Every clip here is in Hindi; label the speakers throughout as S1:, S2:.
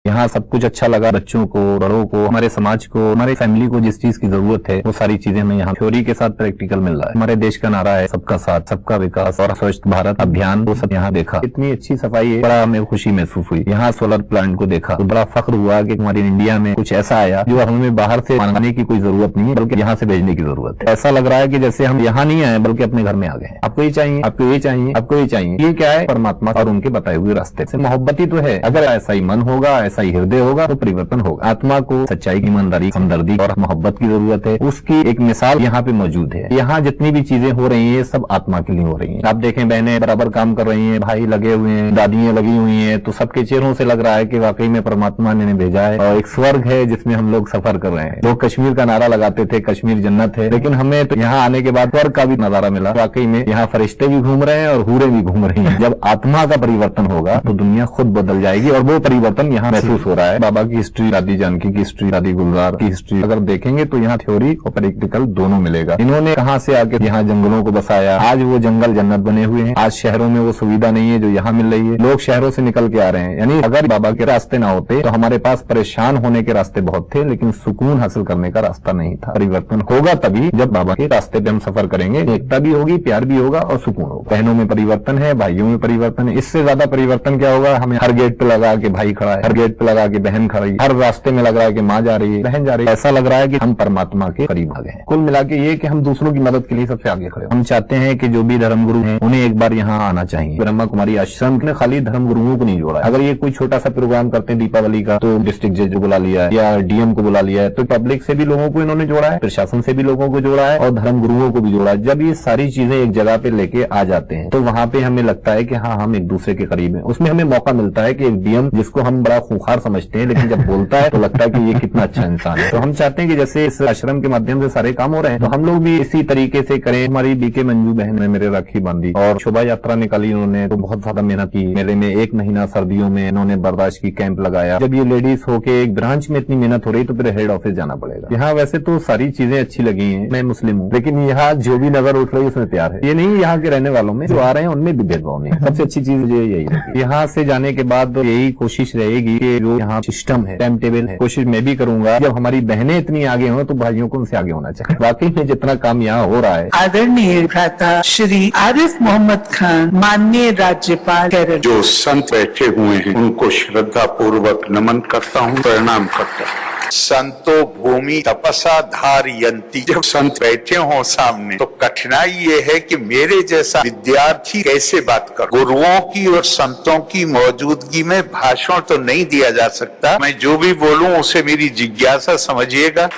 S1: यहाँ सब कुछ अच्छा लगा, बच्चों को, बड़ों को, हमारे समाज को, हमारे फैमिली को जिस चीज की जरूरत है वो सारी चीजें हमें यहाँ थ्योरी के साथ प्रैक्टिकल मिल रहा है। हमारे देश का नारा है सबका साथ सबका विकास और स्वच्छ भारत अभियान, वो सब यहाँ देखा। इतनी अच्छी सफाई है, बड़ा हमें खुशी महसूस हुई। यहाँ सोलर प्लांट को देखा तो बड़ा फख्र हुआ कि हमारी इंडिया में कुछ ऐसा आया जो हमें बाहर से मंगाने की कोई जरूरत नहीं है, बल्कि यहाँ से भेजने की जरूरत है। ऐसा लग रहा है कि जैसे हम यहाँ नहीं आए बल्कि अपने घर में आ गए। आपको ये चाहिए, आपको ये चाहिए, आपको ये चाहिए। ये क्या है? परमात्मा और उनके बताए हुए रास्ते से मोहब्बत ही तो है। अगर ऐसा ही मन होगा, ऐसा ही हृदय होगा तो परिवर्तन होगा। आत्मा को सच्चाई की, ईमानदारी, हमदर्दी और मोहब्बत की जरूरत है। उसकी एक मिसाल यहाँ पे मौजूद है। यहाँ जितनी भी चीजें हो रही है सब आत्मा के लिए हो रही है। आप देखें, बहनें बराबर काम कर रही हैं, भाई लगे हुए हैं, दादियां लगी हुई हैं, तो सबके चेहरों से लग रहा है कि वाकई में परमात्मा ने भेजा है और एक स्वर्ग है जिसमें हम लोग सफर कर रहे हैं। लोग कश्मीर का नारा लगाते थे, कश्मीर जन्नत है, लेकिन हमें तो यहाँ आने के बाद स्वर्ग का भी नजारा मिला। वाकई में यहाँ फरिश्ते भी घूम रहे हैं और हूरें भी घूम रही हैं। जब आत्मा का परिवर्तन होगा तो दुनिया खुद बदल जाएगी और वो परिवर्तन यहाँ महसूस हो रहा है। बाबा की हिस्ट्री, दादी जानकी की हिस्ट्री, दादी गुलजार की हिस्ट्री अगर देखेंगे तो यहाँ थ्योरी और प्रैक्टिकल दोनों मिलेगा। इन्होंने कहाँ से आके यहाँ जंगलों को बसाया, आज वो जंगल जन्नत बने हुए हैं। आज शहरों में वो सुविधा नहीं है जो यहाँ मिल रही है। लोग शहरों से निकल के आ रहे हैं। यानी अगर बाबा के रास्ते ना होते तो हमारे पास परेशान होने के रास्ते बहुत थे, लेकिन सुकून हासिल करने का रास्ता नहीं था। परिवर्तन होगा तभी जब बाबा के रास्ते पे हम सफर करेंगे। एकता भी होगी, प्यार भी होगा और सुकून होगा। बहनों में परिवर्तन है, भाइयों में परिवर्तन है। इससे ज्यादा परिवर्तन क्या होगा? हमें हर गेट पे लगा के भाई खड़ा है, हर गेट पे लगा के बहन खड़ी है, हर रास्ते में लग रहा है कि माँ जा रही है, बहन जा रही है। ऐसा लग रहा है कि हम परमात्मा के करीब आ गए हैं। कुल मिला के ये कि हम दूसरों की मदद के लिए सबसे आगे खड़े। हम चाहते हैं कि जो भी धर्मगुरु हैं उन्हें एक बार यहाँ आना चाहिए। ब्रह्मा कुमारी आश्रम ने खाली धर्मगुरुओं को नहीं जोड़ा। अगर ये कोई छोटा सा प्रोग्राम करते हैं दीपावली का तो डिस्ट्रिक्ट जज को बुला लिया है या डीएम को बुला लिया है, तो पब्लिक से भी लोगों को इन्होंने जोड़ा है, प्रशासन से भी लोगों को जोड़ा है और धर्मगुरुओं को भी जोड़ा है। जब ये सारी चीजें एक जगह पे लेके आ जाते हैं तो वहां पे हमें लगता है कि हाँ, हम एक दूसरे के करीब हैं। उसमें हमें मौका मिलता है कि एक डीएम जिसको हम बड़ा खूंखार समझते हैं, लेकिन जब बोलता है तो लगता है कि ये कितना अच्छा इंसान है। तो हम चाहते हैं कि जैसे इस आश्रम के माध्यम से सारे काम हो रहे हैं तो हम लोग भी इसी तरीके से करें। हमारी बीके मंजू बहन ने मेरे राखी बांधी और शोभा यात्रा निकाली उन्होंने, तो बहुत ज्यादा मेहनत की। मेले में 1 महीना सर्दियों में इन्होंने बर्दाश्त की कैंप लगाया। जब ये लेडीज होके एक ब्रांच में इतनी मेहनत हो रही तो फिर हेड ऑफिस जाना पड़ेगा। यहाँ वैसे तो सारी चीजें अच्छी लगी हैं, मैं मुस्लिम हूँ, लेकिन यहाँ जो भी नजर उठ रही है उसमें प्यार है। ये नहीं यहाँ के रहने वालों में, जो आ रहे हैं उनमें भी भेदभाव नहीं। सबसे अच्छी चीज मुझे यही लगी। यहाँ से जाने के बाद तो यही कोशिश रहेगी कि जो यहाँ सिस्टम है, टाइम टेबल है, कोशिश मैं भी करूंगा जब हमारी बहनें इतनी आगे हों तो भाइयों को उनसे आगे होना चाहिए। वाकई में जितना काम यहाँ हो रहा है।
S2: आदरणीय भ्राता श्री आरिफ मोहम्मद खान, माननीय राज्यपाल केरल।
S3: जो संत बैठे हुए हैं उनको श्रद्धा पूर्वक नमन करता हूँ, प्रणाम करता हूँ। संतो भूमि तपसा धारयन्ति। जब संत बैठे हों सामने तो कठिनाई ये है कि मेरे जैसा विद्यार्थी कैसे बात कर। गुरुओं की और संतों की मौजूदगी में भाषण तो नहीं दिया जा सकता। मैं जो भी बोलूं उसे मेरी जिज्ञासा समझिएगा।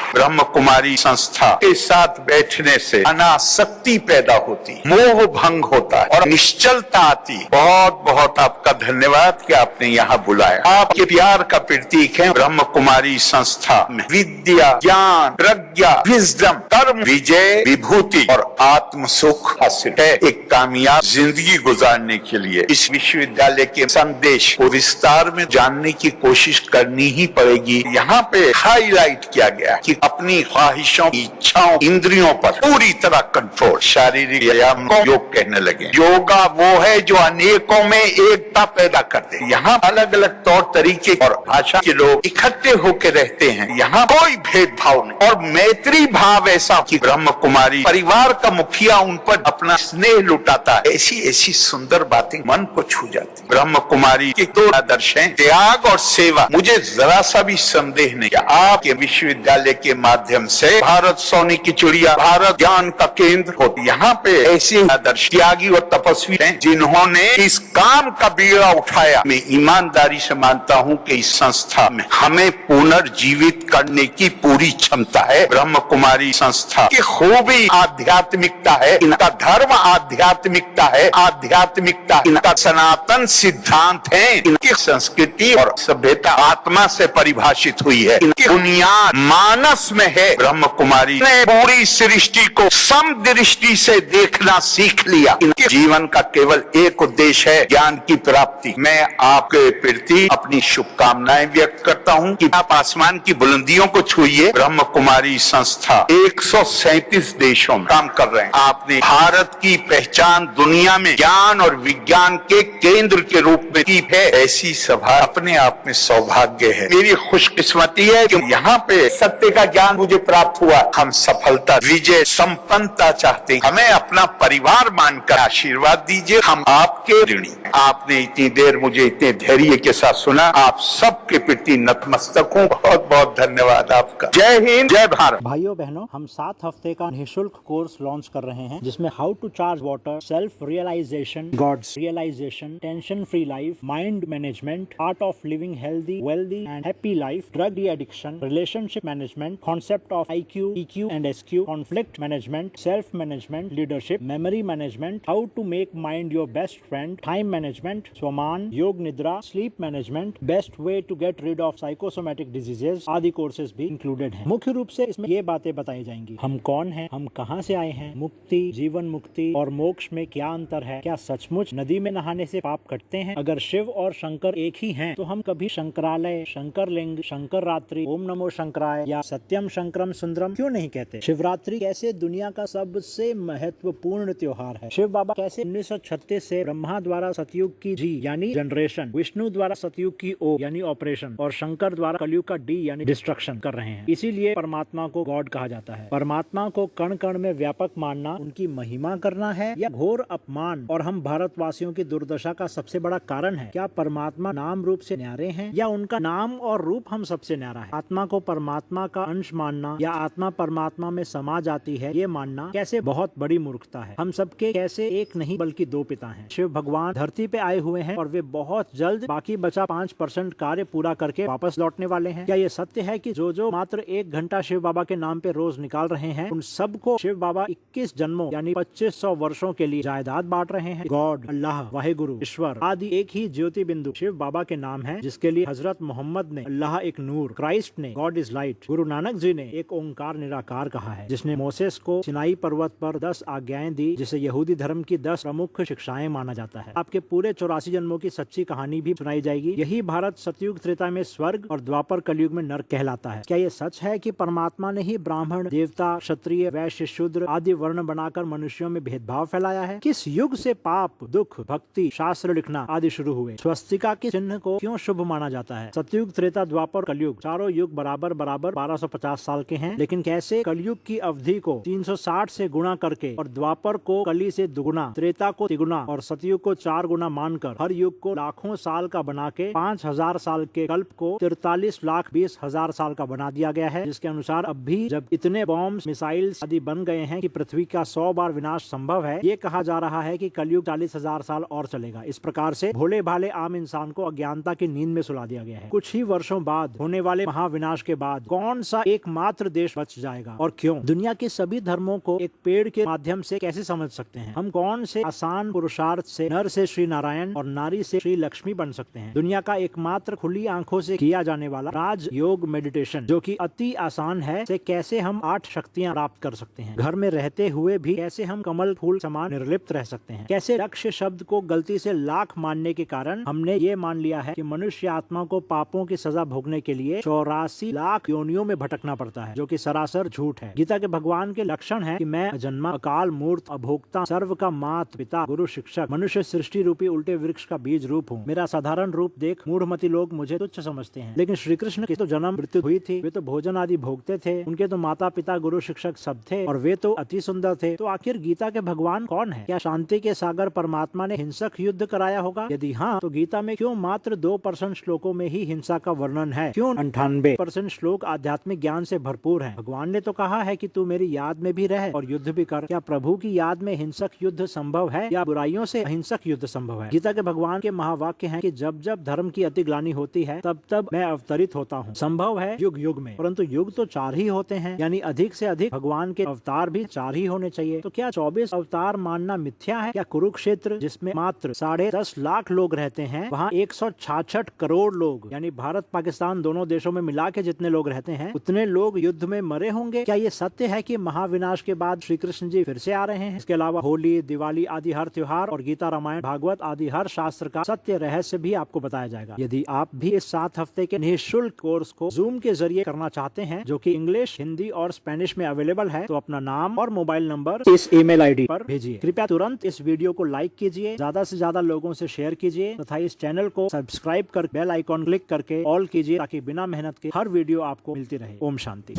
S3: ब्रह्म कुमारी संस्था के साथ बैठने से अनासक्ति पैदा होती, मोह भंग होता है और निश्चलता आती। बहुत बहुत आपका धन्यवाद कि आपने यहाँ बुलाया। आपके प्यार का प्रतीक है ब्रह्म कुमारी संस्था में विद्या, ज्ञान, प्रज्ञा, विजडम, कर्म, विजय, विभूति और आत्म सुख हासिल है। एक कामयाब जिंदगी गुजारने के लिए इस विश्वविद्यालय के संदेश को विस्तार में जानने की कोशिश करनी ही पड़ेगी। यहाँ पे हाईलाइट किया गया कि अपनी ख्वाहिशों, इच्छाओं, इंद्रियों पर पूरी तरह कंट्रोल। शारीरिक व्यायाम को योग कहने लगे। योगा वो है जो अनेकों में एकता पैदा करते हैं। यहाँ अलग अलग तौर तरीके और भाषा के लोग इकट्ठे होकर रहते हैं। यहाँ कोई भेदभाव नहीं और मैत्री भाव ऐसा कि ब्रह्म कुमारी परिवार का मुखिया उन पर अपना स्नेह लुटाता है। ऐसी ऐसी सुंदर बातें मन को छू जाती। ब्रह्म कुमारी के 2 आदर्श हैं, त्याग और सेवा। मुझे जरा सा भी संदेह नहीं कि आपके विश्वविद्यालय के माध्यम से भारत सोने की चिड़िया, भारत ज्ञान का केंद्र हो। यहाँ पे ऐसे आदर्श त्यागी और तपस्वी हैं जिन्होंने इस काम का बीड़ा उठाया। मैं ईमानदारी से मानता हूँ कि इस संस्था में हमें पुनर्जीवित करने की पूरी क्षमता है। ब्रह्म कुमारी संस्था की खूबी आध्यात्मिकता है, इनका धर्म आध्यात्मिकता है, आध्यात्मिकता इनका सनातन सिद्धांत है। इनकी संस्कृति और सभ्यता आत्मा से परिभाषित हुई है। इनकी बुनियाद मानव विकास में है। ब्रह्म कुमारी ने पूरी सृष्टि को सम दृष्टि से देखना सीख लिया। इनके जीवन का केवल एक उद्देश्य है, ज्ञान की प्राप्ति। मैं आपके प्रति अपनी शुभकामनाएं व्यक्त करता हूं कि आप आसमान की बुलंदियों को छूइए। ब्रह्म कुमारी संस्था 137 देशों में काम कर रहे हैं। आपने भारत की पहचान दुनिया में ज्ञान और विज्ञान के केंद्र के रूप में की है। ऐसी सभा अपने आप में सौभाग्य है। मेरी खुशकिस्मती है कि यहाँ पे सत्य का ज्ञान मुझे प्राप्त हुआ। हम सफलता, विजय, संपन्नता चाहते हैं। हमें अपना परिवार मानकर आशीर्वाद दीजिए। हम आपके ऋणी हैं। आपने इतनी देर मुझे इतने धैर्य के साथ सुना। आप सबके प्रति नतमस्तक हूँ। बहुत बहुत धन्यवाद आपका। जय हिंद, जय भारत।
S4: भाइयों बहनों, हम 7 हफ्ते का निःशुल्क कोर्स लॉन्च कर रहे हैं जिसमें how to charge water, self realization, God's realization, tension free life, mind management, art of living healthy, wealthy and happy life, drug de addiction, relationship management, concept of IQ, EQ and SQ, conflict management, self management, leadership, memory management, how to make mind your best friend, time management, स्वमान, Yoga Nidra, sleep management, best way to get rid of psychosomatic diseases आदि कोर्सेज भी इंक्लूडेड हैं। मुख्य रूप से इसमें ये बातें बताई जाएंगी। हम कौन हैं, हम कहां से आए हैं, मुक्ति, जीवन मुक्ति और मोक्ष में क्या अंतर है, क्या सचमुच नदी में नहाने से पाप कटते हैं, अगर शिव और शंकर एक ही हैं तो हम कभी शंकरालय, शंकरलिंग, शंकर रात्रि, ओम नमो शंकराय या सत्यम शंकरम सुंदरम क्यों नहीं कहते। शिवरात्रि कैसे दुनिया का सबसे महत्वपूर्ण त्योहार है। शिव बाबा कैसे 1936 से ब्रह्मा द्वारा सतयुग की जी यानी जनरेशन, विष्णु द्वारा सतयुग की ओ यानी ऑपरेशन और शंकर द्वारा कलयुग का डी यानी डिस्ट्रक्शन कर रहे हैं। इसीलिए परमात्मा को गॉड कहा जाता है। परमात्मा को कण कण में व्यापक मानना उनकी महिमा करना है या घोर अपमान और हम भारतवासियों की दुर्दशा का सबसे बड़ा कारण है। क्या परमात्मा नाम रूप से न्यारे हैं या उनका नाम और रूप हम सबसे न्यारा है। आत्मा को परमात्मा का अंश मानना या आत्मा परमात्मा में समा जाती है ये मानना कैसे बहुत बड़ी मूर्खता है। हम सबके कैसे एक नहीं बल्कि 2 पिता हैं। शिव भगवान धरती पे आए हुए हैं और वे बहुत जल्द बाकी बचा 5% कार्य पूरा करके वापस लौटने वाले हैं। क्या ये सत्य है कि जो मात्र 1 घंटा शिव बाबा के नाम पे रोज निकाल रहे हैं उन सबको शिव बाबा 21 जन्मों यानी 2500 वर्षों के लिए जायदाद बांट रहे हैं। गॉड, अल्लाह, वाहेगुरु, ईश्वर आदि एक ही ज्योति बिंदु शिव बाबा के नाम है, जिसके लिए हजरत मोहम्मद ने अल्लाह एक नूर, क्राइस्ट ने God is light, Guru Nanak ji ने एक ओंकार निराकार कहा है, जिसने मोसेस को सिनाई पर्वत पर 10 आज्ञाएं दी, जिसे यहूदी धर्म की 10 प्रमुख शिक्षाएं माना जाता है। आपके पूरे 84 जन्मों की सच्ची कहानी भी सुनाई जाएगी। यही भारत सतयुग त्रेता में स्वर्ग और द्वापर कलयुग में नरक कहलाता है। क्या ये सच है कि परमात्मा ने ही ब्राह्मण, देवता, क्षत्रिय, वैश्य, शूद्र आदि वर्ण बनाकर मनुष्यों में भेदभाव फैलाया है। किस युग से पाप, दुख, भक्ति, शास्त्र लिखना आदि शुरू हुए। स्वस्तिका के चिन्ह को क्यों शुभ माना जाता है। सतयुग त्रेता द्वापर कलयुग चारों युग बराबर 1250 साल के हैं, लेकिन कैसे कलयुग की अवधि को 360 से गुणा करके और द्वापर को कली से दुगुना, त्रेता को तिगुना और सतयुग को 4 गुना मानकर हर युग को लाखों साल का बना के 5000 साल के कल्प को 43,20,000 साल का बना दिया गया है। जिसके अनुसार अब भी जब इतने बॉम्ब, मिसाइल्स आदि बन गए हैं कि पृथ्वी का 100 बार विनाश संभव है, ये कहा जा रहा है कि कलयुग 40,000 साल और चलेगा। इस प्रकार से भोले भाले आम इंसान को अज्ञानता की नींद में सुला दिया गया है। कुछ ही वर्षों बाद होने वाले महाविनाश के बाद कौन सा एकमात्र देश बच जाएगा और क्यों। दुनिया के सभी धर्मों को एक पेड़ के माध्यम से कैसे समझ सकते हैं। हम कौन से आसान पुरुषार्थ से नर से श्री नारायण और नारी से श्री लक्ष्मी बन सकते हैं। दुनिया का एकमात्र खुली आंखों से किया जाने वाला राज योग मेडिटेशन, जो कि अति आसान है, से कैसे हम 8 शक्तियाँ प्राप्त कर सकते हैं। घर में रहते हुए भी कैसे हम कमल फूल समान निर्लिप्त रह सकते हैं। कैसे लक्ष्य शब्द को गलती से लाख मानने के कारण हमने ये मान लिया है कि मनुष्य आत्मा को पापों की सजा भोगने के लिए 84 लाख योनियों में भटकना पड़ता है, जो कि सरासर झूठ है। गीता के भगवान के लक्षण है कि मैं अजन्मा, अकाल मूर्त, अभोक्ता, सर्व का मात पिता, गुरु, शिक्षक, मनुष्य सृष्टि रूपी उल्टे वृक्ष का बीज रूप हूँ। मेरा साधारण रूप देख मूढ़मती लोग मुझे तुच्छ समझते हैं, लेकिन श्री कृष्ण की तो जन्म मृत्यु हुई थी, वे तो भोजन आदि भोगते थे, उनके तो माता पिता, गुरु, शिक्षक सब थे और वे तो अति सुंदर थे। तो आखिर गीता के भगवान कौन है। क्या शांति के सागर परमात्मा ने हिंसक युद्ध कराया होगा। यदि हाँ, तो गीता में क्यों मात्र 2% श्लोकों में ही हिंसा का वर्णन है। क्यों 98% श्लोक आध्यात्मिक ज्ञान से भरपूर हैं। भगवान ने तो कहा है कि तू मेरी याद में भी रह और युद्ध भी कर। क्या प्रभु की याद में हिंसक युद्ध संभव है या बुराइयों से अहिंसक युद्ध संभव है। गीता के भगवान के महावाक्य हैं कि जब जब धर्म की अतिग्लानि होती है तब तब मैं अवतरित होता हूँ। संभव है युग युग में, परंतु युग तो 4 ही होते हैं, यानी अधिक से अधिक भगवान के अवतार भी 4 ही होने चाहिए। तो क्या 24 अवतार मानना मिथ्या है। क्या कुरुक्षेत्र, जिसमें मात्र 10.5 लाख लोग रहते हैं, वहाँ 166 करोड़ लोग यानी भारत पाकिस्तान दोनों देशों में मिला के जितने लोग रहते हैं कितने लोग युद्ध में मरे होंगे? क्या ये सत्य है कि महाविनाश के बाद श्री कृष्ण जी फिर से आ रहे हैं? इसके अलावा होली, दिवाली आदि हर त्योहार और गीता, रामायण, भागवत आदि हर शास्त्र का सत्य रहस्य भी आपको बताया जाएगा। यदि आप भी इस 7 हफ्ते के निःशुल्क कोर्स को जूम के जरिए करना चाहते हैं, जो कि इंग्लिश, हिंदी और स्पेनिश में अवेलेबल है, तो अपना नाम और मोबाइल नंबर इस ईमेल आईडी पर भेजिए। कृपया तुरंत इस वीडियो को लाइक कीजिए, ज्यादा से ज्यादा लोगों से शेयर कीजिए तथा इस चैनल को सब्सक्राइब कर बेल आइकॉन क्लिक करके ऑल कीजिए, ताकि बिना मेहनत के हर वीडियो आपको मिलती रहे। ओम शांति।